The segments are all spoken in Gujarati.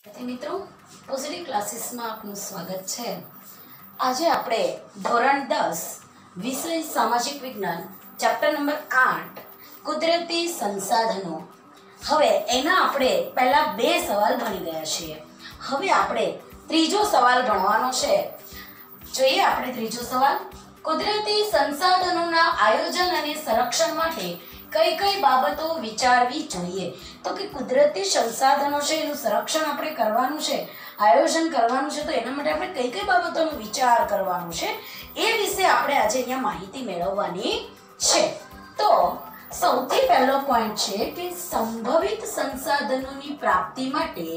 મિત્રો પોઝિટિવ ક્લાસીસમાં આપનું સ્વાગત છે। આજે આપણે ધોરણ 10 વિષય સામાજિક વિજ્ઞાન ચેપ્ટર નંબર 8 કુદરતી સંસાધનો। હવે એના આપણે પહેલા બે સવાલ ભણી ગયા છીએ। હવે આપણે ત્રીજો સવાલ ભણવાનો છે। જોઈએ આપણે ત્રીજો સવાલ। કુદરતી સંસાધનોના આયોજન અને સંરક્ષણ માટે કઈ કઈ બાબતો વિચારવી જોઈએ। તો કે કુદરતી સંસાધનો છે એનું સંરક્ષણ આપણે કરવાનું છે, આયોજન કરવાનું છે, તો એના માટે આપણે કઈ કઈ બાબતોનો વિચાર કરવાનો છે એ વિશે આપણે આજે અહીંયા માહિતી મેળવવાની છે। તો સૌથી પહેલો પોઈન્ટ છે કે સંભવિત સંસાધનોની પ્રાપ્તિ માટે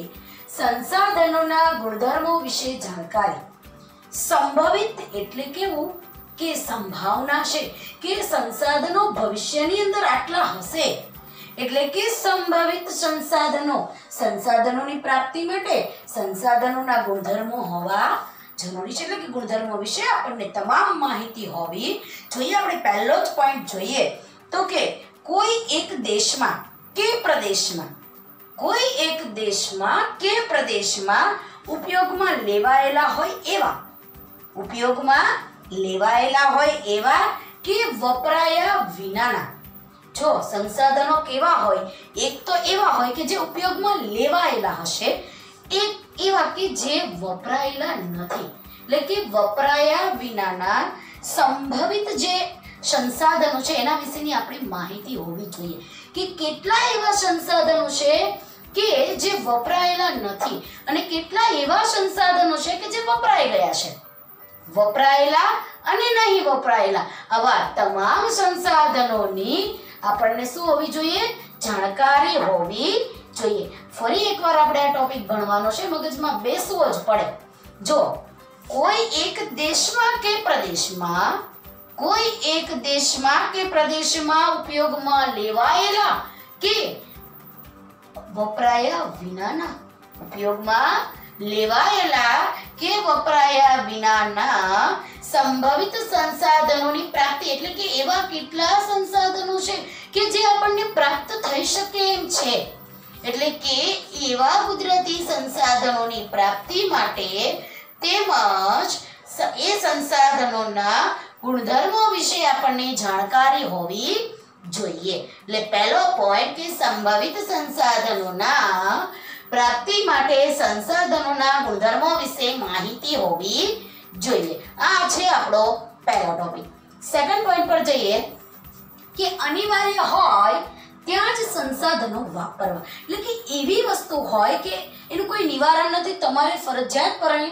સંસાધનોના ગુણધર્મો વિશે જાણકારી। સંભવિત એટલે કેવું કે સંભાવના છે કે સંસાધનો ભવિષ્યની અંદર આટલા હશે, એટલે કે સંભવિત સંસાધનોની પ્રાપ્તિ માટે સંસાધનોના ગુણધર્મો હોવા જરૂરી છે। એટલે કે ગુણધર્મો વિશે આપણને તમામ માહિતી હોવી જોઈએ। આપણે પહેલો જ પોઈન્ટ જોઈએ તો કે કોઈ એક દેશમાં કે પ્રદેશમાં ઉપયોગમાં લેવાયેલા હોય એવા કે વપરાયા વિનાના। જો સંસાધનો કેવા હોય, એક તો એવા હોય કે જે ઉપયોગમાં લેવાયેલા હશે, એક એવા કે જે વપરાયેલા નથી, એટલે કે વપરાયા વિનાના સંભવિત જે સંસાધનો છે એના વિશેની આપણી માહિતી હોવી જોઈએ કે કેટલા એવા સંસાધનો છે કે જે વપરાયેલા નથી અને કેટલા એવા સંસાધનો છે કે જે વપરાઈ ગયા છે। વપરાયેલા અને નહીં વપરાયેલા આવા તમામ સંસાધનોની આપણને શું હોવી જોઈએ? જાણકારી હોવી જોઈએ। ફરી એકવાર આપણે આ ટોપિક ભણવાનો છે, મગજમાં બેસવો જ પડે। જો કોઈ એક દેશમાં કે પ્રદેશમાં ઉપયોગમાં લેવાયેલા કે વપરાયા વિનાના સંભવિત સંસાધનોની પ્રાપ્તિ એટલે કે એવા કેટલા સંસાધનો છે કે જે આપણને પ્રાપ્ત થઈ શકે એમ છે, એટલે કે એવા કુદરતી સંસાધનોની પ્રાપ્તિ માટે તેમજ એ સંસાધનોના ગુણધર્મો વિશે આપણને જાણકારી હોવી જોઈએ। એટલે પહેલો પોઈન્ટ કે સંભવિત સંસાધનોના પ્રાપ્તિ માટે સંસાધનોના ગુણધર્મો વિશે માહિતી હોવી જોઈએ। આ છે આપણો પહેલો ટોપિક। સેકન્ડ પોઈન્ટ પર જઈએ કે અનિવાર્ય હોય ત્યાં જ સંસાધનો વાપરવા, એટલે કે એવી વસ્તુ હોય કે એનું કોઈ નિવારણ નથી, તમારે ફરજિયાતપણે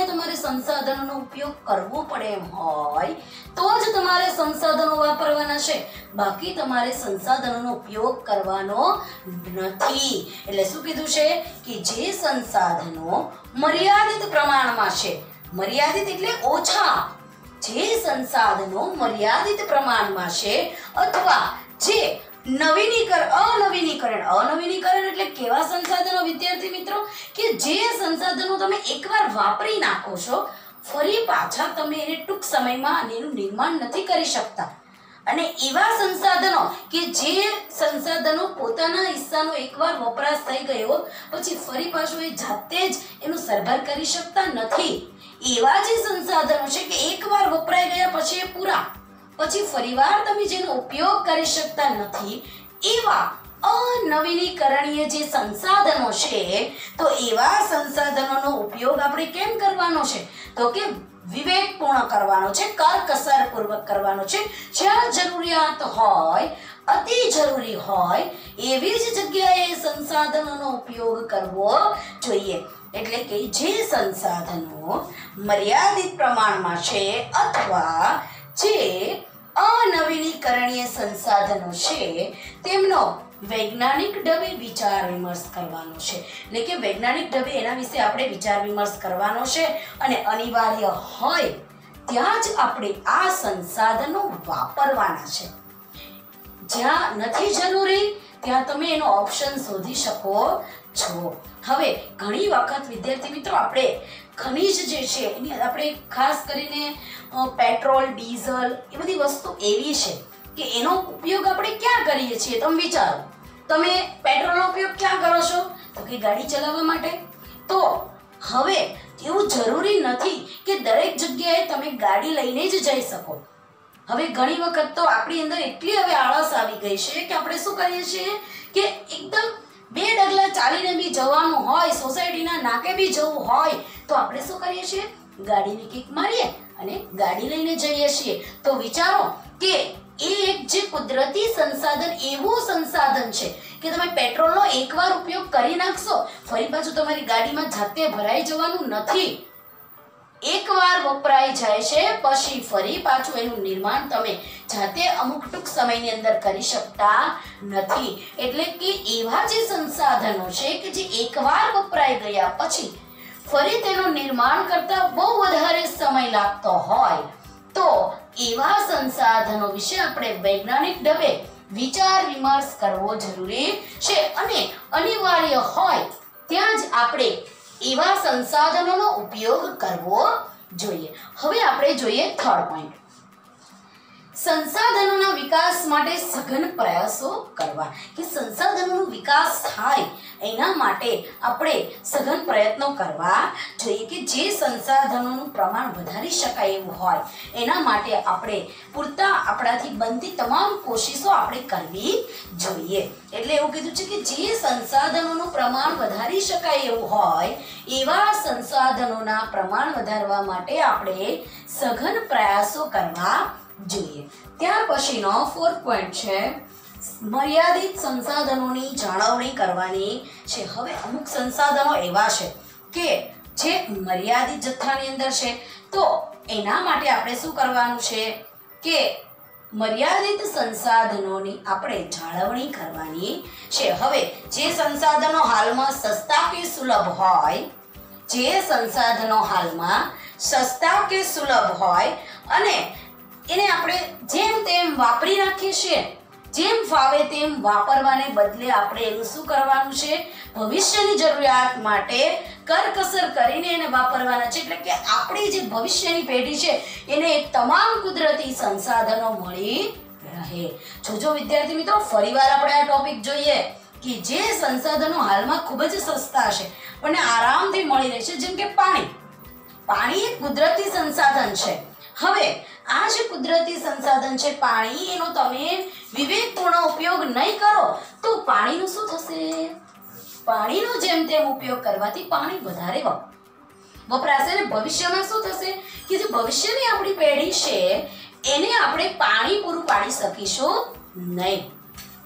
તમારે સંસાધનોનો ઉપયોગ કરવો પડે એમ હોય તો જ તમારે સંસાધનો વાપરવાના છે, બાકી તમારે સંસાધનોનો ઉપયોગ કરવાનો નથી। એટલે શું કીધું છે કે જે સંસાધનો મર્યાદિત પ્રમાણમાં છે, મર્યાદિત એટલે ઓછા, જે સંસાધનો મર્યાદિત પ્રમાણમાં છે અથવા જે અનવીનીકરણ એટલે કેવા સંસાધનો વિદ્યાર્થી મિત્રો કે જે સંસાધનો તમે એકવાર વાપરી નાખો છો, ફરી પાછા તમે એને ટૂંક સમયમાં એનું નિર્માણ નથી કરી શકતા, અને એવા સંસાધનો કે જે સંસાધનો પોતાના હિસ્સાનો એકવાર વપરાશ થઈ ગયો પછી ફરી પાછું એ જાતે જ એનું સરભર કરી શકતા નથી, એવા જે સંસાધનો છે કે એકવાર વપરાઈ ગયા પછી એ પૂરા, પછી ફરીવાર તમે જેનો ઉપયોગ કરી શકતા નથી, એવા અનવીનીકરણીય જે સંસાધનો છે, તો એવા સંસાધનોનો ઉપયોગ આપણે કેમ કરવાનો છે? તો કે વિવેકપૂર્ણ કરવાનો છે, કરકસરપૂર્વક કરવાનો છે। જ્યાં જરૂરિયાત હોય, અતિ જરૂરી હોય એવી જ જગ્યાએ સંસાધનોનો ઉપયોગ કરવો જોઈએ। એટલે કે જે સંસાધનો મર્યાદિત પ્રમાણમાં છે અથવા જે અનવીનીકરણીય સંસાધનો છે તેમનો વૈજ્ઞાનિક ઢબે વિચાર વિમર્શ કરવાનો છે, એટલે કે વૈજ્ઞાનિક ઢબે એના વિશે આપણે વિચાર વિમર્શ કરવાનો છે, અને અનિવાર્ય હોય ત્યાં જ આપણે આ સંસાધનો વાપરવાના છે। જ્યાં નથી જરૂરી ત્યાં તમે એનો ઓપ્શન શોધી શકો છો। હવે ઘણી વખત વિદ્યાર્થી મિત્રો આપણે ખનિજ જે છે એની આપણે ખાસ કરીને પેટ્રોલ, ડીઝલ એ બધી વસ્તુ એવી છે કે એનો ઉપયોગ આપણે ક્યાં કરીએ છીએ? તમે વિચારો, તમે પેટ્રોલનો ઉપયોગ ક્યાં કરો છો? કે ગાડી ચલાવવા માટે. તો હવે એવું જરૂરી નથી કે દરેક જગ્યાએ તમે ગાડી લઈને જ જઈ શકો. હવે ઘણી વખત તો આપણી અંદર એટલી હવે આળસ આવી ગઈ છે કે આપણે શું કરીએ છીએ કે એકદમ 2 ડગલા ચાલીને બી જવાનું હોય, સોસાયટીના નાકે બી જવું હોય, તો આપણે શું કરીએ છીએ, ગાડીની કિક મારીએ અને ગાડી લઈને જઈએ છીએ. તો વિચારો કે એ એક જે કુદરતી સંસાધન, એવું સંસાધન છે કે તમે પેટ્રોલનો એકવાર ઉપયોગ કરી નાખશો, ફરી પાછું તમારી ગાડીમાં જાતે ભરાઈ જવાનું નથી. એકવાર વપરાઈ જાય છે પછી ફરી પાછું એનું નિર્માણ તમે જાતે અમુક ટૂંક સમયની અંદર કરી શકતા નથી. એટલે કે એવા જે સંસાધનો છે કે જે એકવાર વપરાઈ ગયા પછી ફરી તેનું નિર્માણ કરતા બહુ વધારે સમય લાગતો હોય, તો એવા સંસાધનો વિશે આપણે વૈજ્ઞાનિક ઢબે વિચાર વિમર્શ કરવો જરૂરી છે અને અનિવાર્ય હોય ત્યાં જ આપણે એવા સંસાધનોનો ઉપયોગ કરવો જોઈએ. હવે આપણે જોઈએ થર્ડ પોઈન્ટ, સંસાધનોના વિકાસ માટે સઘન પ્રયાસો કરવા. કે સંસાધનોનો વિકાસ થાય એના માટે આપણે સઘન પ્રયત્નો કરવા જોઈએ કે જે સંસાધનોનું પ્રમાણ વધારી શકાય એવું હોય એના માટે આપણે પૂરતા આપણાથી બનતી તમામ કોશિશો આપણે કરવી જોઈએ. એટલે એવું કીધું છે કે જે સંસાધનોનું પ્રમાણ વધારી શકાય એવું હોય એવા સંસાધનોના પ્રમાણ વધારવા માટે આપણે સઘન પ્રયાસો કરવા જોઈએ. ત્યાર પછીનો 4th પોઈન્ટ છે મર્યાદિત સંસાધનોની જાળવણી કરવાની છે. હવે અમુક સંસાધનો એવા છે કે જે મર્યાદિત જથ્થાની અંદર છે, તો એના માટે આપણે શું કરવાનું છે કે મર્યાદિત સંસાધનોની આપણે જાળવણી કરવાની છે. હવે જે સંસાધનો હાલમાં સસ્તા કે સુલભ હોય, જે સંસાધનો હાલમાં સસ્તા કે સુલભ હોય અને એને આપણે જેમ તેમ વાપરી નાખીએ છીએ, જેમ ફાવે તેમ વાપરવાને બદલે આપણે એનું શું કરવાનું છે, ભવિષ્યની જરૂરિયાત માટે કરકસર કરીને એને વાપરવાના છે. એટલે કે આપણી જે ભવિષ્યની પેઢી છે એને તમામ કુદરતી સંસાધનો મળી રહે. જોજો વિદ્યાર્થી મિત્રો, ફરીવાર આપણે આ ટોપિક જોઈએ કે જે સંસાધનો હાલમાં ખૂબ જ સસ્તા છે પણ આરામથી મળી રહે છે, જેમ કે પાણી. પાણી એક કુદરતી સંસાધન છે. હવે આ જે કુદરતી સંસાધન છે પાણી, એનો તમે વિવેકપૂર્ણ ઉપયોગ નહીં કરો તો પાણીનું શું થશે, પાણીનો જેમ તેમ ઉપયોગ કરવાથી પાણી વધારે વપરાશે અને ભવિષ્યમાં શું થશે કે જે ભવિષ્યની આપણી પેઢી છે એને આપણે પાણી પૂરું પાડી શકીશું નહીં.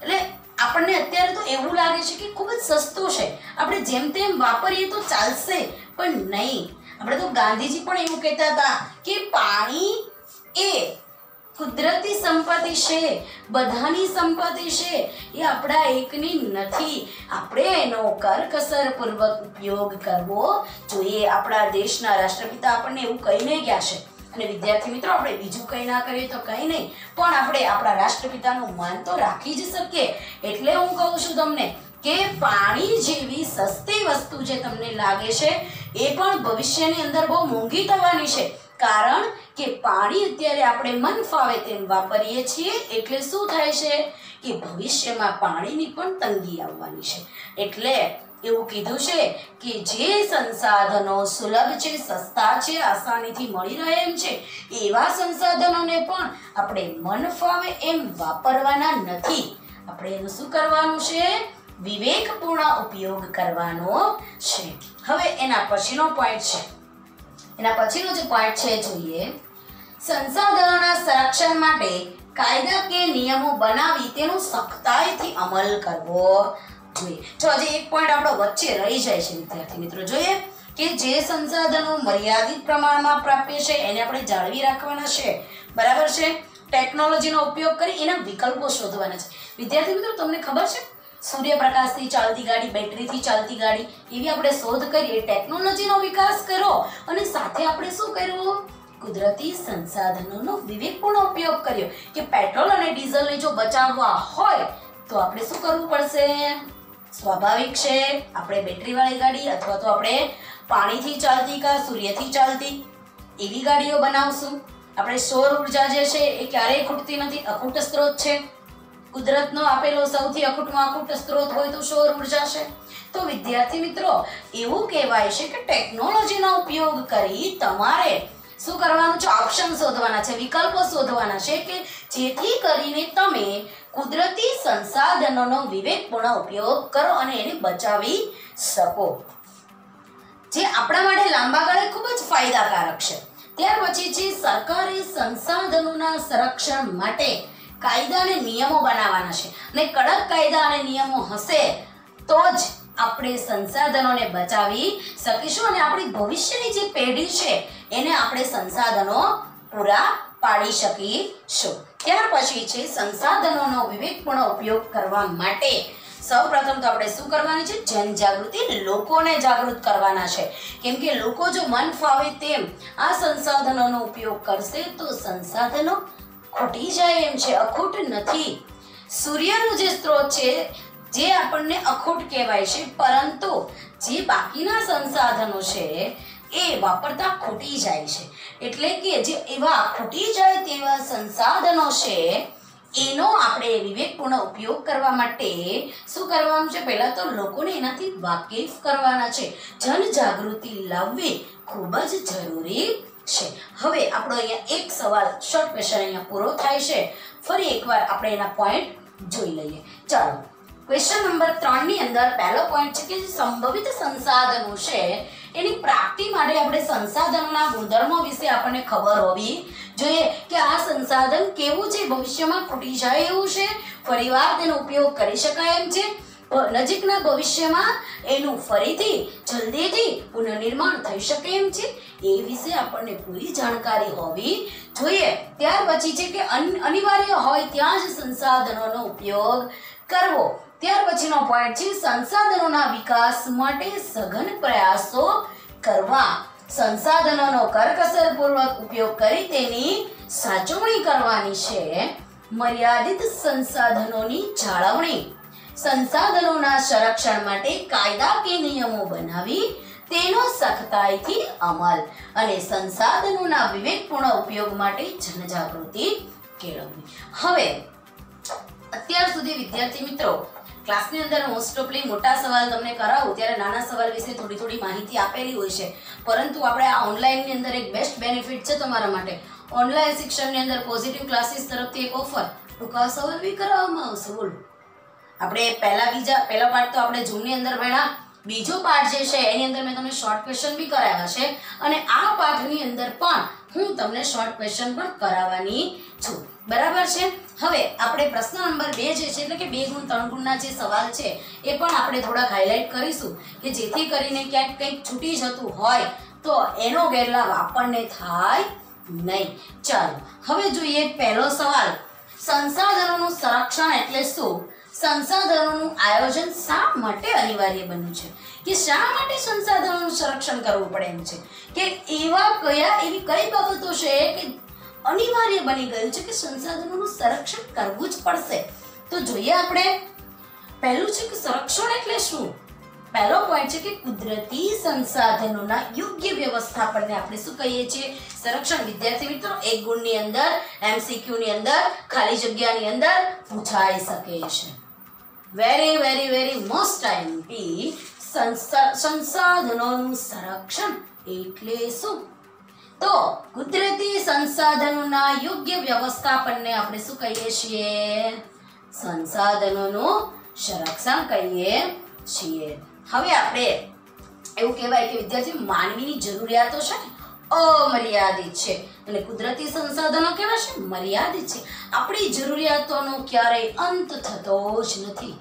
એટલે આપણને અત્યારે તો એવું લાગે છે કે ખૂબ જ સસ્તું છે, આપણે જેમ તેમ વાપરીએ તો ચાલશે, પણ નહીં. આપણે તો ગાંધીજી પણ એવું કહેતા હતા કે પાણી એ કુદરતી સંપત્તિ છે, બધાની સંપત્તિ છે, એ આપણા એકની નથી. આપણે એનો કરકસર પૂર્વક ઉપયોગ કરવો જોઈએ. આપણા દેશના રાષ્ટ્રપિતા આપણને એવું કહીને ગયા છે અને વિદ્યાર્થી મિત્રો, આપણે બીજું કંઈ ના કરીએ તો કંઈ નહીં, પણ આપણે આપણા રાષ્ટ્રપિતાનું માન તો રાખી જ શકીએ. એટલે હું કહું છું તમને કે પાણી જેવી સસ્તી વસ્તુ જે તમને લાગે છે એ પણ ભવિષ્યની અંદર બહુ મોંઘી થવાની છે. કારણ કે પાણી અત્યારે આપણે મન ફાવે તેમ વાપરીએ છીએ, એટલે શું થાય છે કે ભવિષ્યમાં પાણીની પણ તંગી આવવાની છે. એટલે એવું કીધું છે કે જે સંસાધનો સુલભ છે, સસ્તા છે, આસાનીથી મળી રહે એમ છે, એવા સંસાધનોને પણ આપણે મન ફાવે એમ વાપરવાના નથી. આપણે એનું શું કરવાનું છે, વિવેકપૂર્ણ ઉપયોગ કરવાનો છે. હવે એના પછીનો પોઈન્ટ છે, એના પછીનો જે પોઈન્ટ છે જોઈએ, સંસાધનોના સંરક્ષણ માટે કાયદાકીય નિયમો બનાવી તેનો સખ્તાઈથી અમલ કરવો જોઈએ. જો હજી એક પોઈન્ટ આપણો વચ્ચે રહી જાય છે વિદ્યાર્થી મિત્રો, જોઈએ કે જે સંસાધનો મર્યાદિત પ્રમાણમાં પ્રાપ્ય છે એને આપણે જાળવી રાખવાના છે, બરાબર છે. ટેકનોલોજીનો ઉપયોગ કરી એના વિકલ્પો શોધવાના છે. વિદ્યાર્થી મિત્રો, તમને ખબર છે સૂર્યપ્રકાશથી ચાલતી ગાડી, બેટરીથી ચાલતી ગાડી, એવી આપણે શોધ કરીએ, ટેકનોલોજીનો વિકાસ કર્યો અને સાથે આપણે શું કર્યું, કુદરતી સંસાધનોનો વિવેકપૂર્ણ ઉપયોગ કર્યો. કે પેટ્રોલ અને ડીઝલને જો બચાવવા હોય તો આપણે શું કરવું પડશે, સ્વાભાવિક છે આપણે બેટરીવાળી ગાડી અથવા તો આપણે પાણીથી ચાલતી કે સૂર્યથી ચાલતી એવી ગાડીઓ બનાવશું. આપણે સૌર ઉર્જા જે છે એ ક્યારેય ખૂટતી નથી, અખૂટ સ્ત્રોત છે. કુદરતનો આપેલો સૌથી અખૂટમાં અખૂટ સ્ત્રોત હોય તો સૌર ઉર્જા છે. તો વિદ્યાર્થી મિત્રો એવું કહેવાય છે કે ટેકનોલોજીનો ઉપયોગ કરી તમારે શું કરવાનું છે? ઓપ્શન શોધવાના છે, વિકલ્પો શોધવાના છે કે જેથી કરીને તમે કુદરતી સંસાધનોનો વિવેકપૂર્ણ ઉપયોગ કરો અને એને બચાવી શકો, જે આપણા માટે લાંબા ગાળે ખૂબ જ ફાયદાકારક છે. ત્યાર પછી છે સરકારે સંસાધનોના સંરક્ષણ માટે કાયદા અને નિયમો બનાવવાના છે, અને કડક કાયદા અને નિયમો હશે તો જ આપણે સંસાધનોને બચાવી શકીશું અને આપણી ભવિષ્યની જે પેઢી છે એને આપણે સંસાધનો પૂરા પાડી શકીશું. ત્યાર પછી છે સંસાધનોનો વિવેકપૂર્ણ ઉપયોગ કરવા માટે સૌપ્રથમ તો આપણે શું કરવાની છે? જનજાગૃતિ, લોકોને જાગૃત કરવાના છે. કેમ કે લોકો જો મન ફાવે તેમ આ સંસાધનોનો ઉપયોગ કરશે તો સંસાધનો ખૂટી જાય એમ છે, અખૂટ નથી. સૂર્યનું જે સ્ત્રોત છે જે આપણને અખૂટ કહેવાય છે, પરંતુ જે બાકીના સંસાધનો છે એ વાપરતા ખૂટી જાય છે. એટલે કે જે એવા ખૂટી જાય તેવા સંસાધનો છે એનો આપણે વિવેકપૂર્ણ ઉપયોગ કરવા માટે શું કરવાનું છે? પહેલા તો લોકોને એનાથી વાકેફ કરવાના છે. જનજાગૃતિ લાવવી ખૂબ જ જરૂરી છે. હવે આપણો અહીંયા એક સવાલ શોર્ટ ક્વેશ્ચન અહીંયા પૂરો થાય છે. ફરી એકવાર આપણે એના પોઈન્ટ જોઈ લઈએ. ચાલો, ક્વેશ્ચન નંબર 3 ની અંદર પહેલો પોઈન્ટ છે કે સંભવિત સંસાધનો છે એની પ્રાપ્તિ માટે આપણે સંસાધનોના ગુણધર્મો વિશે આપણને ખબર હોવી જોઈએ કે આ સંસાધન કેવું છે, ભવિષ્યમાં ખૂટી જાય એવું છે, ફરીવાર તેનો ઉપયોગ કરી શકાય એમ છે, નજીકના ભવિષ્યમાં એનું ફરીથી જલ્દીથી પુનર્નિર્માણ થઈ શકે એમ છે, એ વિશે આપણને પૂરી જાણકારી હોવી જોઈએ. ત્યાર પછી છે કે અનિવાર્ય હોય ત્યાં જ સંસાધનોનો ઉપયોગ કરવો. ત્યાર પછીનો પોઈન્ટ છે સંસાધનોના વિકાસ માટે સઘન પ્રયાસો કરવા. સંસાધનોનો કરકસરપૂર્વક ઉપયોગ કરી તેની સાચવણી કરવાની છે. મર્યાદિત સંસાધનોની જાળવણી. સંસાધનોના સંરક્ષણ માટે કાયદા કે નિયમો બનાવી તેનો સખ્તાઈથી અમલ અને સંસાધનોના વિવેકપૂર્ણ ઉપયોગ માટે જનજાગૃતિ કેળવવી. હવે અત્યાર સુધી વિદ્યાર્થી મિત્રો ક્લાસની અંદર મોસ્ટ ઓફલી મોટા સવાલ તમને કરાવું ત્યારે નાના સવાલ વિશે થોડી માહિતી આપેલી હોય છે, પરંતુ આપણે આ ઓનલાઈનની અંદર એક બેસ્ટ બેનિફિટ છે તમારા માટે. ઓનલાઈન શિક્ષણની અંદર પોઝિટિવ ક્લાસીસ તરફથી એક ઓફર, ટૂંકા સવાલ બી કરાવવામાં આવશે. બોલો, આપણે પહેલા પાર્ટ તો આપણે જૂનની અંદર ભણ્યા, બીજો પાર્ટ જે છે એની અંદર મેં તમને શોર્ટ ક્વેશ્ચન બી કરાવ્યા છે અને આ પાઠની અંદર પણ હું તમને શોર્ટ ક્વેશ્ચન પણ કરાવવાની છું. બરાબર છે. હવે આપણે પ્રશ્ન નંબર 2 જે છે એટલે કે 2 ગુણ 3 ગુણના જે સવાલ છે એ પણ આપણે થોડાક હાઇલાઇટ કરીશું કે જેથી કરીને ક્યાંક કંઈક છૂટી જતું હોય તો એનો ગેરલાભ આપણને થાય નહીં. ચાલો હવે જોઈએ પહેલો સવાલ. સંસાધનોનું સંરક્ષણ એટલે શું? સંસાધનોનું આયોજન શા માટે અનિવાર્ય બન્યું છે? કે શા માટે સંસાધનોનું સંરક્ષણ કરવું પડે એમ છે કે એવી કઈ બાબતો છે કે અનિવાર્ય બની ગયું છે કે સંસાધનોનું સંરક્ષણ કરવું જ પડશે? તો જોઈએ આપણે. પહેલું છે કે સંરક્ષણ એટલે શું? પહેલો પોઈન્ટ છે કે કુદરતી સંસાધનોના યોગ્ય વ્યવસ્થાપનને આપણે શું કહીએ છીએ? સંરક્ષણ. વિદ્યાર્થી મિત્રો 1 ગુણની અંદર MCQ ની અંદર ખાલી જગ્યાની અંદર પૂછાઈ શકે છે. Very very very most IMP. સંસાધનોનું સંરક્ષણ એટલે શું? તો કુદરતી સંસાધનોના યોગ્ય વ્યવસ્થાપનને આપણે શું કહીએ છીએ? સંસાધનોનું સંરક્ષણ કહીએ છીએ. હવે આપણે એવું કહેવાય કે વિદ્યાર્થી માનવીની જરૂરિયાતો છે ને અમર્યાદિત છે અને કુદરતી સંસાધનો કેવા છે? મર્યાદિત છે. આપણી જરૂરિયાતોનો ક્યારેય અંત થતો જ નથી.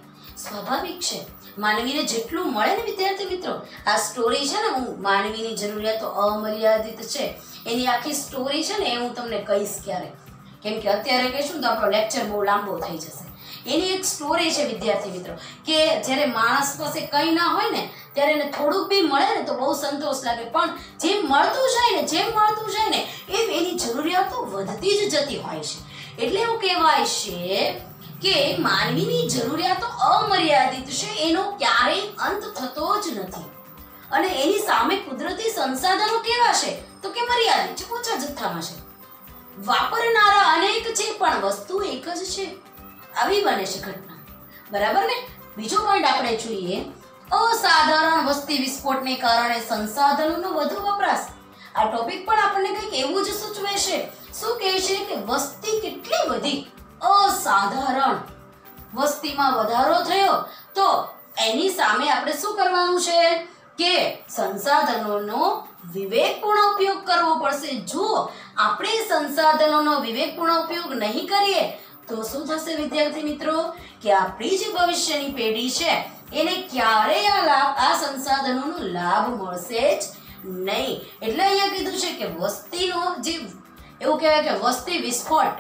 સ્વાભાવિક છે. માનવીને જેટલું મળે ને વિદ્યાર્થી મિત્રો, આ સ્ટોરી છે ને, હું માનવીની જરૂરિયાતો અમર્યાદિત છે એની આખી સ્ટોરી છે ને એ હું તમને કહીશ ક્યારેક, કેમ કે અત્યારે કહીશું તો આપણો લેક્ચર બહુ લાંબો થઈ જશે. એની એક સ્ટોરી છે વિદ્યાર્થી મિત્રો કે જ્યારે માણસ પાસે કંઈ ના હોય ને ત્યારે એને થોડુંક બી મળે ને તો બહુ સંતોષ લાગે, પણ જેમ મળતું જાય ને એમ એની જરૂરિયાતો વધતી જ જતી હોય છે. એટલે એવું કહેવાય છે કે માનવીની જરૂરિયાતો અમર્યાદિત છે, એનો ક્યારેય અંત થતો જ નથી. અને એની સામે કુદરતી સંસાધનો કેવા છે? તો કે મર્યાદિત છે, ઓછા જથ્થામાં છે. વાપરનારા અનેક છે પણ વસ્તુ એક જ છે. આવી બને છે ઘટના. બરાબર ને? બીજો પોઈન્ટ આપણે જોઈએ અસાધારણ વસ્તી વિસ્ફોટને કારણે સંસાધનોનો વધુ વપરાશ. આ ટોપિક પણ આપણને કંઈક એવું જ સૂચવે છે. શું કહે છે કે વસ્તી કેટલી વધી, અસાધારણ વસ્તીમાં વધારો થયો, તો એની સામે આપણે શું કરવાનું છે કે સંસાધનોનો વિવેકપૂર્ણ ઉપયોગ કરવો પડશે. જો આપણે સંસાધનોનો વિવેકપૂર્ણ ઉપયોગ નહીં કરીએ તો શું થશે વિદ્યાર્થી મિત્રો કે આપણી જે ભવિષ્યની પેઢી છે એને ક્યારેય આ સંસાધનોનો લાભ મળશે જ નહીં. એટલે અહીંયા કીધું છે કે વસ્તીનો જે એવું કહેવાય કે વસ્તી વિસ્ફોટ,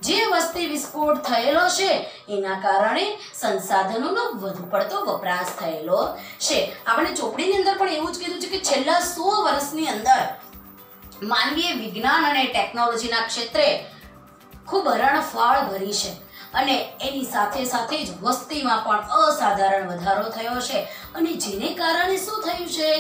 જે વસ્તી વિસ્ફોટ થયેલો છે એના કારણે સંસાધનોનો વધુ પડતો વપરાશ થયેલો છે. આપણે ચોપડીની અંદર પણ એવું જ કીધું છે કે છેલ્લા 100 વર્ષની અંદર માનવીય વિજ્ઞાન અને ટેકનોલોજીના ક્ષેત્રે ખૂબ હરણફાળ ભરી છે અને એની સાથે સાથે જ વસ્તીમાં પણ અસાધારણ વધારો થયો છે અને જેને કારણે શું થયું છે,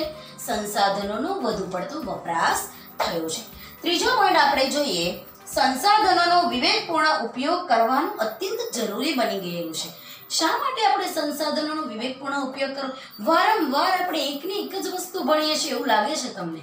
સંસાધનોનો વધુ પડતો વપરાશ થયો છે. ત્રીજો પોઈન્ટ આપણે જોઈએ, સંસાધનોનો વિવેકપૂર્ણ ઉપયોગ કરવાનું અત્યંત જરૂરી બની ગયેલું છે. શા માટે આપણે સંસાધનોનો વિવેકપૂર્ણ ઉપયોગ કરવો? વારંવાર આપણે એકની એક જ વસ્તુ ભણીએ છીએ એવું લાગે છે તમને?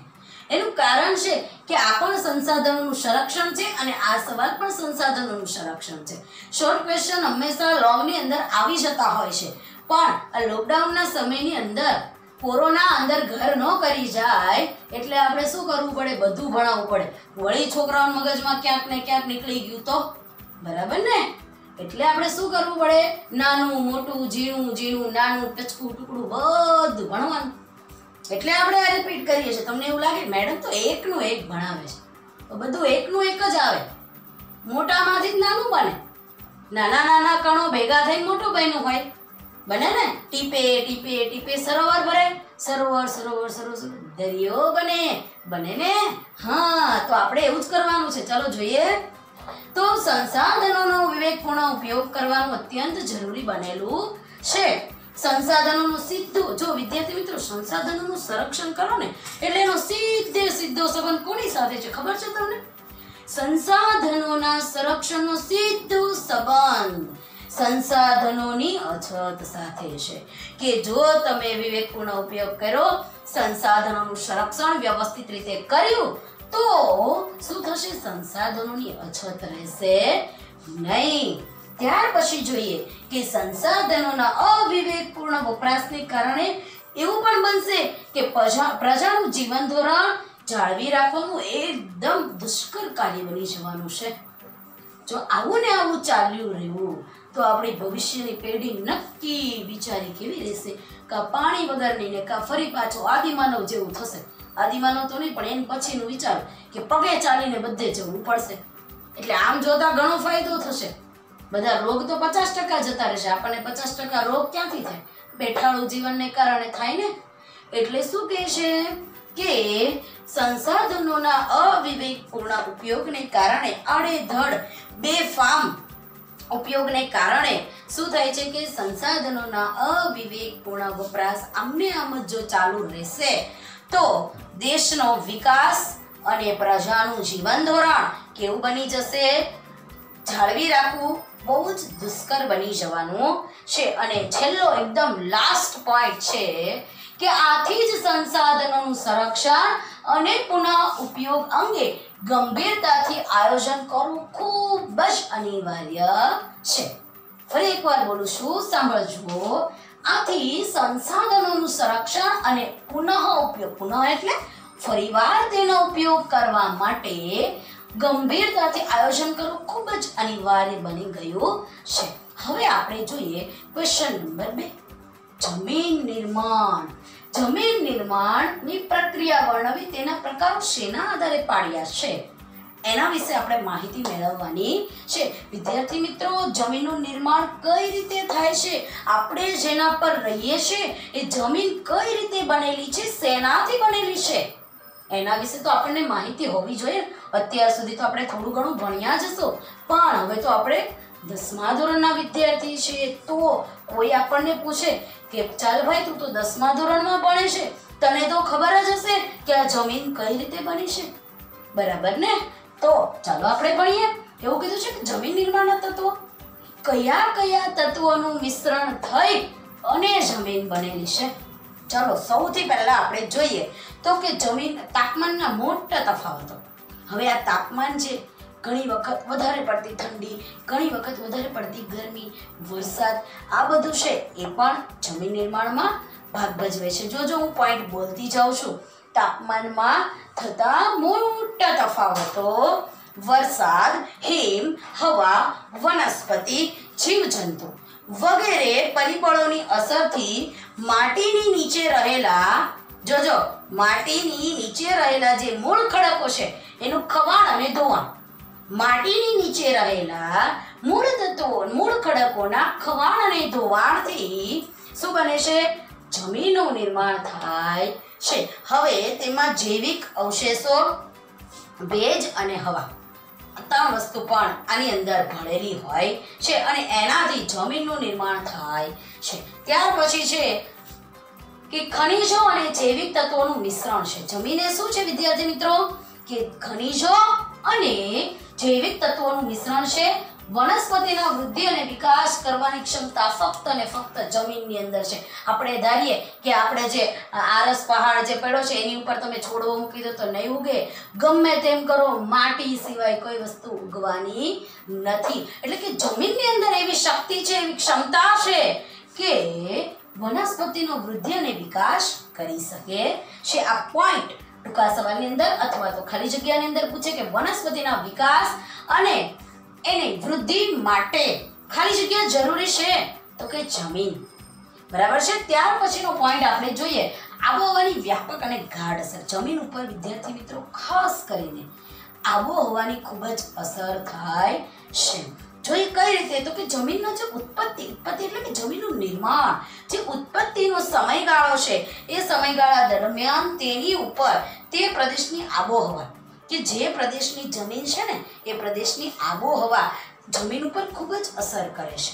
એનું કારણ છે કે આ પણ સંસાધનોનું સંરક્ષણ છે અને આ સવાલ પણ સંસાધનોનું સંરક્ષણ છે. શોર્ટ ક્વેશ્ચન હંમેશા લોંગની અંદર આવી જતા હોય છે, પણ આ લોકડાઉનના સમયની અંદર કોરોના અંદર ઘર ન કરી જાય એટલે આપણે શું કરવું પડે, બધું ભણાવવું પડે. વળી છોકરાઓના મગજમાં ક્યાંક ને ક્યાંક નીકળી ગયું તો બરાબર ને? એટલે આપણે શું કરવું પડે, નાનું મોટું ઝીણું ઝીણું નાનું ટચકું ટુકડું બધું ભણવાનું. એટલે આપણે આ રિપીટ કરીએ છીએ. તમને એવું લાગે મેડમ તો એકનું એક ભણાવે છે, તો બધું એકનું એક જ આવે, મોટામાંથી જ નાનું બને. નાના નાના કણો ભેગા થઈને મોટું બન્યું હોય, બને ને? ટીપે ટીપે ટીપે સરોવર ભરે, સરોવર સરોવર સરોવર દરિયો બને, બને ને? હા, તો આપણે એવું જ કરવાનું છે. ચાલો જોઈએ. તો સંસાધનોનો વિવેકપૂર્ણ ઉપયોગ કરવાનું અત્યંત જરૂરી બનેલું છે. સંસાધનોનું સીધું, જો વિદ્યાર્થી મિત્રો સંસાધનોનું સંરક્ષણ કરો ને એટલે એનો સીધો સંબંધ કોની સાથે છે ખબર છે તમને? સંસાધનોના સંરક્ષણનો સીધો સંબંધ સંસાધનોની અછત સાથે છે. કે જો તમે વિવેકપૂર્ણ ઉપયોગ કરો, સંસાધનોનું સંરક્ષણ વ્યવસ્થિત રીતે કર્યું તો શું થશે? સંસાધનોની અછત રહેશે નહીં. ત્યાર પછી જોઈએ કે સંસાધનોના અવિવેકપૂર્ણ વપરાશને કારણે એવું પણ બનશે કે પ્રજાનું જીવન ધોરણ જાળવી રાખવાનું એકદમ દુષ્કર કાર્ય બની જવાનું છે. જો આવું ને આવું ચાલ્યું રહ્યું તો આપણી ભવિષ્યની પેઢી નક્કી વિચારી કેવી રહેશે? કા પાણી વગરની ને કા ફરી પાછો આદિમાનવ જેવું થશે. આદિમાનવ તો નહીં, પણ એની પછીનું વિચાર કે પગે ચાલીને બધે જવું પડશે. એટલે આમ જોતા ઘણો ફાયદો થશે. બધા રોગ તો 50% જતા રહેશે, આપણને 50% રોગ ક્યાંથી થાય? બેઠાડું જીવનને કારણે થાય ને. એટલે શું કહે છે કે સંસાધનોના અવિવેકપૂર્ણ ઉપયોગને કારણે, આડેધડ બેફામ ઉપયોગને કારણે શું થાય છે કે સંસાધનોના અવિવેકપૂર્ણ વપરાશ આમને આમ જો ચાલુ રહેશે તો દેશનો વિકાસ અને પ્રજાનું જીવન ધોરણ કેવું બની જશે? જાળવી રાખવું બહુ જ દુષ્કર બની જવાનું છે. અને છેલ્લો એકદમ લાસ્ટ પોઈન્ટ છે કે આથી જ સંસાધનોનું સંરક્ષણ અને પુનઃ ઉપયોગ અંગે ગંભીરતાથી આયોજન કરવું ખૂબ જ અનિવાર્ય છે. ફરી એકવાર બોલું છું, સાંભળજો. આથી સંસાધનોનું સંરક્ષણ અને પુનઃ ઉપયોગ, પુનઃ એટલે ફરીવાર તેનો ઉપયોગ કરવા માટે ગંભીરતાથી આયોજન કરવું ખૂબ જ અનિવાર્ય બની ગયું છે. હવે આપણે જોઈએ ક્વેશ્ચન નંબર 2, જમીન નિર્માણ. જમીન નિર્માણની પ્રક્રિયા વર્ણવી, તેના પ્રકારો શેના આધારે પાડ્યા છે એના વિશે આપણે માહિતી મેળવવાની છે. વિદ્યાર્થી મિત્રો, જમીનનું નિર્માણ કઈ રીતે થાય છે, આપણે જેના પર રહીએ છીએ એ જમીન કઈ રીતે બનેલી છે, શેનાથી બનેલી છે એના વિશે તો આપણને માહિતી હોવી જોઈએ. અત્યાર સુધી તો આપણે થોડું ઘણું ભણ્યા જ હશો, પણ હવે તો આપણે 10મા ધોરણના વિદ્યાર્થી છીએ. તો કોઈ આપણને પૂછે કે ચાલ ભાઈ તું તો 10મા ધોરણમાં ભણે છે, તને તો ખબર જ હશે કે આ જમીન કઈ રીતે બની છે, બરાબર ને? તો ચાલો આપણે ભણીએ. એવું કીધું છે કે જમીન નિર્માણના તત્વો કયા કયા તત્વોનું મિશ્રણ થઈ અને જમીન બનેલી છે? ચાલો સૌથી પહેલા આપણે જોઈએ તો કે જમીન તાપમાનના મોટા તફાવતો. હવે આ તાપમાન છે, ઘણી વખત વધારે પડતી ઠંડી, ઘણી વખત વધારે પડતી ગરમી, વરસાદ, આ બધું છે એ પણ જમીન નિર્માણમાં ભાગ ભજવે છે. જો હું પોઈન્ટ બોલતી જાઉં છું, તાપમાનમાં થતા મોટા તફાવતો, વરસાદ, હિમ, હવા, વનસ્પતિ, જીવજંતુ વગેરે પરિબળોની અસરથી માટીની નીચે રહેલા માટીની નીચે રહેલા જે મૂળ ખડકો છે એનું ખવાણ અને ધોવાણ, માટીની નીચે રહેલા મૂળ તત્વો, મૂળ ખડકોના ખવાણ અને ધોવાણથી શું બને છે? જમીનનું નિર્માણ થાય છે. હવે તેમાં જૈવિક અવશેષો, ભેજ અને હવા, ત્રણ વસ્તુ પણ આની અંદર ભળેલી હોય છે અને એનાથી જમીનનું નિર્માણ થાય છે. ત્યાર પછી છે કે ખનિજો અને જૈવિક તત્વોનું મિશ્રણ છે. જમીન એ શું છે વિદ્યાર્થી મિત્રો? કે ખનિજો અને જૈવિક તત્વોનું મિશ્રણ છે. વનસ્પતિના વૃદ્ધિ અને વિકાસ કરવાની ક્ષમતા ફક્ત અને ફક્ત જમીનની અંદર છે. આપણે ધારીએ કે આપણે જે આરસ પહાડ જે પડ્યો છે એની ઉપર તમે છોડવો મૂકી દો તો નહીં ઉગે, ગમે તેમ કરો, માટી સિવાય કોઈ વસ્તુ ઉગવાની નથી. એટલે કે જમીનની અંદર એવી શક્તિ છે, એવી ક્ષમતા છે કે વનસ્પતિનો વૃદ્ધિ અને વિકાસ કરી શકે છે. આ પોઈન્ટ ટૂંકા સવાલની અંદર અથવા તો ખાલી જગ્યાની અંદર પૂછે કે વનસ્પતિના વિકાસ અને એની વૃદ્ધિ માટે ખાલી જગ્યા જરૂરી છે તો કે જમીન. બરાબર છે. ત્યાર પછીનો પોઈન્ટ આપણે જોઈએ આબોહવાની વ્યાપક અને ગાઢ અસર. જમીન ઉપર વિદ્યાર્થી મિત્રો ખાસ કરીને આબોહવાની ખૂબ જ અસર થાય છે. જોઈએ કઈ રીતે? તો કે જમીનનો જે ઉત્પત્તિ એટલે કે જમીનનું નિર્માણ, જે ઉત્પત્તિનો સમયગાળો છે એ સમયગાળા દરમિયાન તેની ઉપર તે પ્રદેશની આબોહવા, કે જે પ્રદેશની જમીન છે ને એ પ્રદેશની આબોહવા જમીન ઉપર ખૂબ જ અસર કરે છે.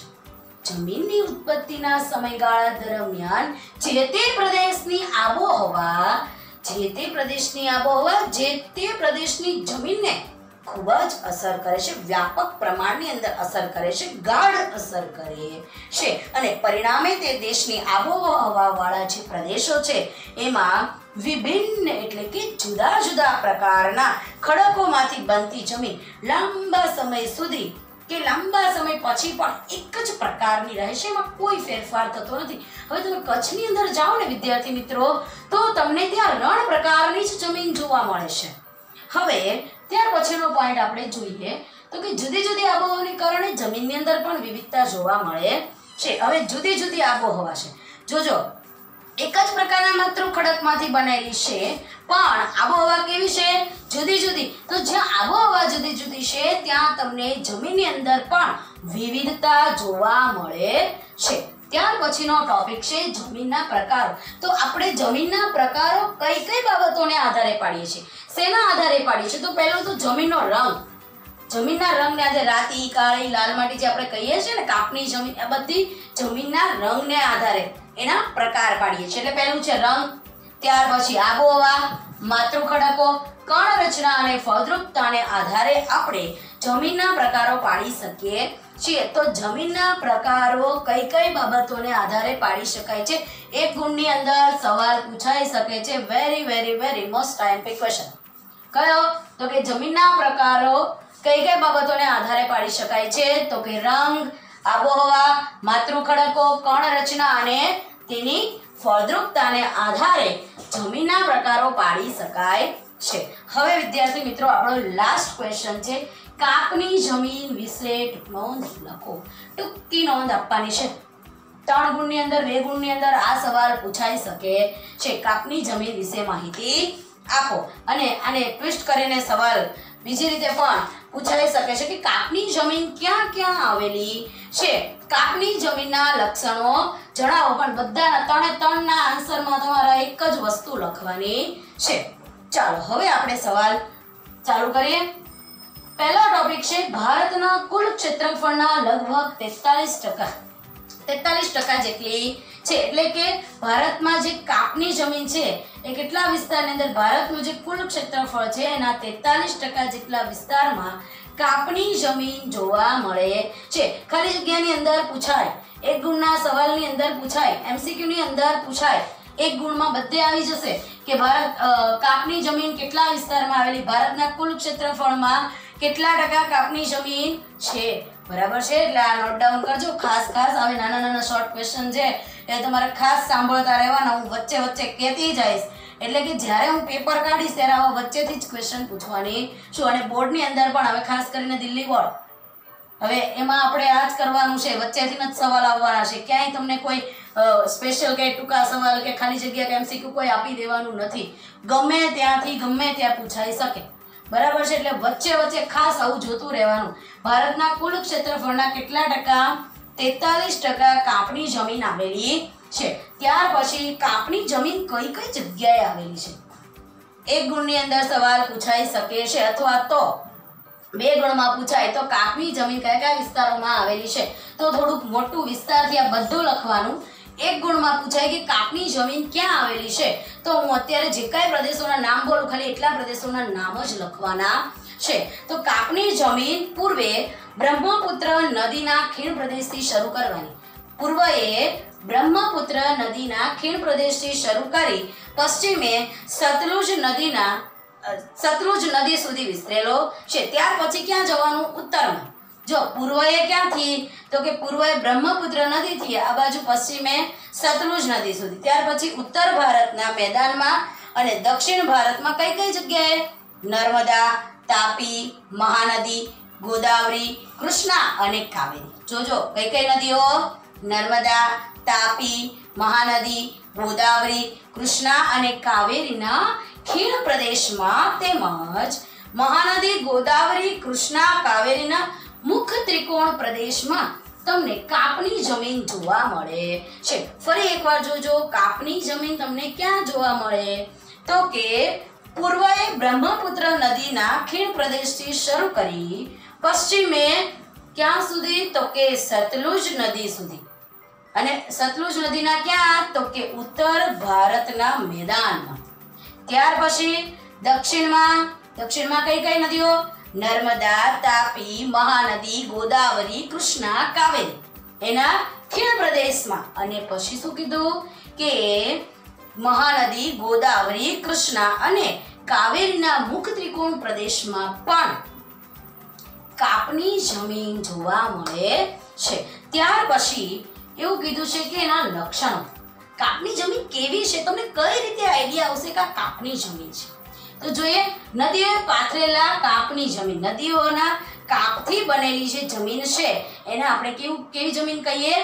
જમીનની ઉત્પત્તિના સમયગાળા દરમિયાન જે તે પ્રદેશની આબોહવા જે તે પ્રદેશની જમીનને ખૂબ જ અસર કરે છે, વ્યાપક પ્રમાણની અંદર અસર કરે છે, ગાઢ અસર કરે છે અને પરિણામે તે દેશની આબોહવા વાળા જે પ્રદેશો છે એમાં વિભિન્ન એટલે કે જુદા જુદા પ્રકારના ખડકોમાંથી બનતી જમીન લાંબા સમય સુધી કે લાંબા સમય પછી પણ એક જ પ્રકારની રહે છે, એમાં કોઈ ફેરફાર થતો નથી. હવે તમે કચ્છની અંદર જાઓ ને વિદ્યાર્થી મિત્રો તો તમને ત્યાં રણ પ્રકારની જ જમીન જોવા મળે છે. હવે ત્યાર પછીનો પોઈન્ટ આપણે જોઈએ તો કે જુદી જુદી આબોહવાને કારણે જમીનની અંદર પણ વિવિધતા જોવા મળે છે. હવે જુદી જુદી આબોહવા છે. જોજો એક જ પ્રકારના માત્ર ખડકમાંથી બનેલી છે પણ આબોહવા કેવી છે? જુદી જુદી. તો જ્યાં આબોહવા જુદી જુદી છે ત્યાં તમને જમીનની અંદર પણ વિવિધતા જોવા મળે છે. ત્યાર પછીનો ટોપિક છે જમીનના પ્રકારો. તો આપણે જમીનના પ્રકારો કઈ કઈ બાબતોને આધારે પાડીએ છીએ? શેના આધારે પાડીએ છીએ? તો પહેલું તો જમીનનો રંગ. જમીનના રંગને આધારે રાતી, કાળી, લાલ માટી જે આપણે કહીએ છીએ ને કાપની જમીન, આ બધી જમીનના રંગને આધારે એના પ્રકાર પાડીએ છીએ. એટલે પહેલું છે રંગ, ત્યાર પછી આબોહવા, માતૃ ખડકો, કણ રચના અને ફળદ્રુપતાને આધારે આપણે જમીનના પ્રકારો પાડી શકીએ છીએ. તો જમીનના પ્રકારો કઈ કઈ બાબતોને આધારે પાડી શકાય છે? એક ગુણની અંદર સવાલ પૂછાઈ શકે છે. Very very very most IMP question. કયો? તો કે જમીનના પ્રકારો કઈ કઈ બાબતોને આધારે પાડી શકાય છે? તો કે રંગ, આબોહવા, માતૃ ખડકો, કણ રચના અને તેની ફળદ્રુપતાને આધારે જમીનના પ્રકારો પાડી શકાય છે. હવે વિદ્યાર્થી મિત્રો આપણો લાસ્ટ ક્વેશ્ચન છે કાપની જમીન વિશે નોંધ લખો. ટૂંકી નોંધ આપવાની છે. 3 ગુણની અંદર 2 ગુણની અંદર આ સવાલ પૂછાઈ શકે છે. કાપની જમીન વિશે માહિતી આપો. અને આને ટ્વિસ્ટ કરીને સવાલ બીજી રીતે પણ પૂછાઈ શકે છે કે કાપની જમીન ક્યાં ક્યાં આવેલી છે? કાપની જમીનના લક્ષણો જણાવો. પણ બધાના 3 ના આન્સરમાં તમારે એક જ વસ્તુ લખવાની છે. ચાલો હવે આપણે સવાલ ચાલુ કરીએ. પહેલો ટોપિક છે ભારતના કુલ ક્ષેત્રફળના લગભગ 43% જેટલી છે. એટલે કે ભારતમાં જે કાપની જમીન છે એ કેટલા વિસ્તારની અંદર ભારતનું જે કુલ ક્ષેત્રફળ છે એના 43% જેટલા વિસ્તારમાં કાપની જમીન જોવા મળે છે. ખાલી જગ્યાની અંદર પૂછાય 1 ગુણના સવાલની અંદર પૂછાય, એમસીક્યુ ની અંદર પૂછાય, 1 ગુણમાં બધે આવી જશે કે ભારત કાપની જમીન કેટલા વિસ્તારમાં આવેલી, ભારતના કુલ ક્ષેત્રફળમાં કેટલા ટકા કાપની જમીન છે, બરાબર છે? એટલે આ નોટ ડાઉન કરજો ખાસ. હવે નાના નાના શોર્ટ ક્વેશ્ચન છે એ તમારે ખાસ સાંભળતા રહેવાના. હું વચ્ચે વચ્ચે કહેતી જઈશ, એટલે કે જ્યારે હું પેપર કાઢીશ ત્યારે આવા વચ્ચેથી જ ક્વેશ્ચન પૂછવાની છું. અને બોર્ડની અંદર પણ હવે ખાસ કરીને દિલ્હી બોર્ડ, હવે એમાં આપણે આ જ કરવાનું છે, વચ્ચેથી જ સવાલ આવવાના છે. ક્યાંય તમને કોઈ સ્પેશિયલ કે ટૂંકા સવાલ કે ખાલી જગ્યા કે એમસીક્યુ કોઈ આપી દેવાનું નથી. ગમે ત્યાંથી ગમે ત્યાં પૂછાઈ શકે, બરાબર છે? એટલે વચ્ચે વચ્ચે ખાસ આવું જોતું રહેવાનું. ભારતના કુલ ક્ષેત્રફળના કેટલા ટકા? 43% કાપની જમીન આવેલી છે. ત્યાર પછી કાપની જમીન કઈ કઈ જગ્યાએ આવેલી છે? 1 ગુણની અંદર સવાલ પૂછાઈ શકે છે, અથવા તો 2 ગુણમાં પૂછાય તો કાપની જમીન કયા કયા વિસ્તારોમાં આવેલી છે. તો થોડુંક મોટું વિસ્તારથી આ બધું લખવાનું. 1 ગુણમાં પૂછાય કે કાપની જમીન ક્યાં આવેલી છે, તો હું અત્યારે જે કાંઈ પ્રદેશોના નામ બોલું ખાલી એટલા પ્રદેશોના નામ જ લખવાના છે. તો કાપની જમીન પૂર્વે બ્રહ્મપુત્ર નદીના ખીણ પ્રદેશથી શરૂ કરવાની. પૂર્વએ બ્રહ્મપુત્ર નદીના ખીણ પ્રદેશથી શરૂ કરી પશ્ચિમે સતલુજ નદી સુધી વિસ્તરેલો છે. ત્યાર પછી ક્યાં જવાનું? ઉત્તરમાં. જો પૂર્વએ ક્યાંથી? તો કે પૂર્વએ બ્રહ્મપુત્ર નદીથી આ બાજુ પશ્ચિમે સતલુજ નદી સુધી. ત્યાર પછી ઉત્તર ભારતના મેદાનમાં અને દક્ષિણ ભારતમાં કઈ કઈ જગ્યાએ? નર્મદા, તાપી, મહાનદી, ગોદાવરી, કૃષ્ણા અને કાવેરી. જોજો કઈ કઈ નદીઓ? નર્મદા, તાપી, મહાનદી, ગોદાવરી, કૃષ્ણા અને કાવેરીના ખીણ પ્રદેશમાં તેમજ મહાનદી, ગોદાવરી, કૃષ્ણા, કાવેરીના મુખ્ય ત્રિકોણ પ્રદેશમાં તમને કાપની જમીન જોવા મળે છે. ફરી એકવાર જોજો, કાપની જમીન તમને ક્યાં જોવા મળે? તો કે પૂર્વએ બ્રહ્મપુત્ર નદીના ખીણ પ્રદેશથી શરૂ કરી પશ્ચિમે ક્યાં સુધી? તો કે સતલુજ નદી સુધી. અને સતલુજ નદીના ક્યાં? તો કે ઉત્તર ભારતના મેદાનમાં. ત્યાર પછી દક્ષિણમાં કઈ કઈ નદીઓ? નર્મદા, તાપી, મહાનદી, ગોદાવરી, કૃષ્ણા, કાવેરી એના ખીણ પ્રદેશમાં. અને પછી શું કીધું કે મહાનદી, ગોદાવરી, કૃષ્ણા અને કાવેરીના મુખ્ય ત્રિકોણ પ્રદેશમાં પણ કાપની જમીન જોવા મળે છે. ત્યાર પછી એવું કીધું છે કે એના લક્ષણો. કાપની જમીન કેવી છે? તમને કઈ રીતે આઈડિયા આવશે કે આ કાપની જમીન છે? તો જોઈએ, નદીઓએ પાથરેલા કાપની જમીન. નદીઓના કાપથી બનેલી જે જમીન છે એને આપણે કેવી જમીન કહીએ?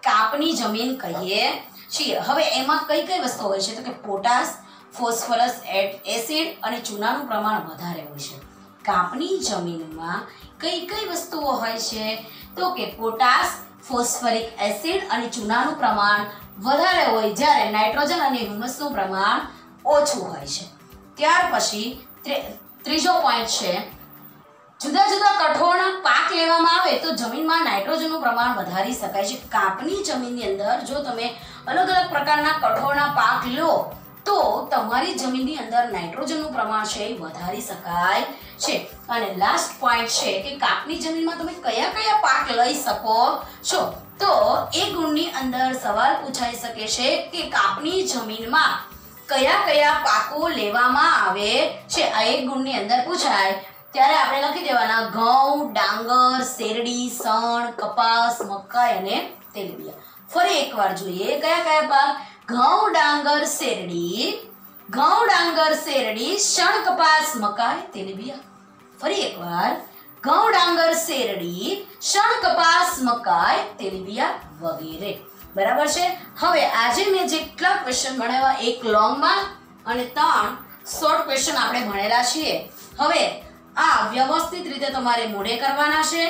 કાપની જમીન કહીએ છીએ. હવે એમાં કઈ કઈ વસ્તુઓ હોય છે? તો કે પોટાશ, ફોસ્ફરસ એસિડ અને ચૂનાનું પ્રમાણ વધારે હોય છે. કાપની જમીનમાં કઈ કઈ વસ્તુઓ હોય છે? તો કે પોટાશ, ફોસ્ફરિક એસિડ અને ચૂનાનું પ્રમાણ વધારે હોય, જ્યારે નાઇટ્રોજન અને હ્યુમસનું પ્રમાણ ઓછું હોય છે. ત્યાર પછી ત્રીજો પોઈન્ટ છે, જુદા જુદા કઠોળના પાક લેવામાં આવે તો જમીનમાં નાઇટ્રોજનનું પ્રમાણ વધારી શકાય છે. કાપની જમીનની અંદર જો તમે અલગ અલગ પ્રકારના કઠોળના પાક લો તો તમારી જમીનની અંદર નાઇટ્રોજનનું પ્રમાણ છે એ વધારી શકાય છે. અને લાસ્ટ પોઈન્ટ છે કે કાપની જમીનમાં તમે કયા કયા પાક લઈ શકો છો? તો 1 ગુણની અંદર સવાલ પૂછાઈ શકે છે કે કાપની જમીનમાં કયા કયા પાકો લેવામાં આવે છે. આ 1 ગુણની અંદર પૂછાય ત્યારે આપણે લખી દેવાના ઘઉં, ડાંગર, શેરડી, સણ, કપાસ, મકાઈ અને તેલીબિયાં. ફરી એકવાર જોઈએ કયા કયા પાક? ઘઉં, ડાંગર, શેરડી, શણ, કપાસ, મકાઈ, તેલીબિયાં. ફરી એકવાર ઘઉં, ડાંગર, શેરડી, શણ, કપાસ, મકાઈ, તેલીબિયાં વગેરે. બરાબર છે? હવે આજે મેં જેટલા ક્વેશ્ચન ભણાવ્યા, 1 લોંગમાં અને 3 શોર્ટ ક્વેશ્ચન આપણે ભણેલા છીએ. હવે આ વ્યવસ્થિત રીતે તમારે મોઢે કરવાના છે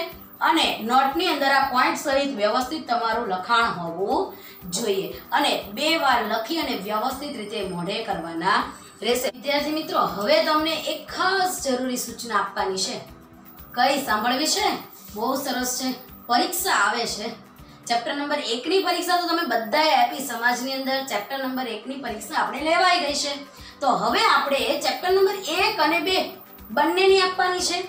અને નોટની અંદર આ પોઈન્ટ સહિત વ્યવસ્થિત તમારું લખાણ હોવું જોઈએ. અને 2 વાર લખી અને વ્યવસ્થિત રીતે મોઢે કરવાના રહેશે. વિદ્યાર્થી મિત્રો, હવે તમને એક ખાસ જરૂરી સૂચના આપવાની છે. કઈ સાંભળવી છે? બહુ સરસ છે. પરીક્ષા આવે છે. ચેપ્ટર નંબર 1 ની પરીક્ષા તો તમે બધાએ આપી. સમાજની અંદર ચેપ્ટર નંબર 1 ની પરીક્ષા આપણે લેવાઈ ગઈ છે. તો હવે આપણે ચેપ્ટર નંબર 1 અને 2 બંનેની આપવાની છે.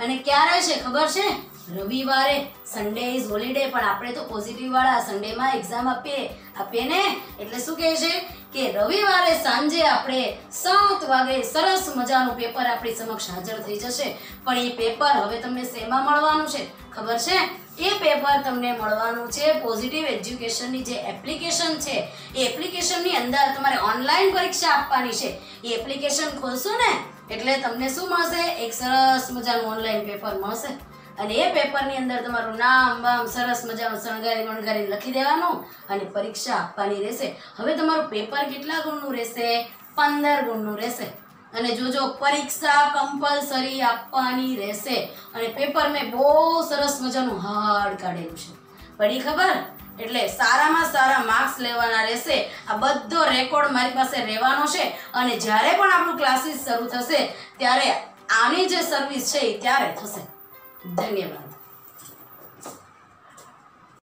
અને ક્યારે છે ખબર છે? રવિવારે સન્ડે ઇઝ હોલિડે, પણ આપણે તો પોઝિટિવ વાળા સન્ડેમાં એક્ઝામ આપીએ ને, એટલે શું કહે છે કે રવિવારે સાંજે આપણે 7 વાગે સરસ મજાનું પેપર આપણી સમક્ષ હાજર થઈ જશે. પણ એ પેપર હવે તમને શેમાં મળવાનું છે ખબર છે? એ પેપર તમને મળવાનું છે પોઝિટિવ એજ્યુકેશનની જે એપ્લિકેશન છે, એ એપ્લિકેશનની અંદર તમારે ઓનલાઈન પરીક્ષા આપવાની છે. એ એપ્લિકેશન ખોલશો ને એટલે તમને શું મળશે? એક સરસ મજાનું ઓનલાઈન પેપર મળશે. અને એ પેપરની અંદર તમારું નામ બામ સરસ મજાનું શણગારી લખી દેવાનું અને પરીક્ષા આપવાની રહેશે. હવે તમારું પેપર કેટલા ગુણનું રહેશે? 15 ગુણનું રહેશે. અને જોજો પરીક્ષા કમ્પલસરી આપવાની રહેશે. અને પેપર મેં બહુ સરસ મજાનું હાર્ડ કાઢેલું છે, પડી ખબર? એટલે સારામાં સારા માર્ક્સ લેવાના રહેશે. આ બધો રેકોર્ડ મારી પાસે રહેવાનો છે. અને જ્યારે પણ આપણું ક્લાસીસ શરૂ થશે ત્યારે આની જે સર્વિસ છે એ ત્યારે થશે. ધન્યવાદ.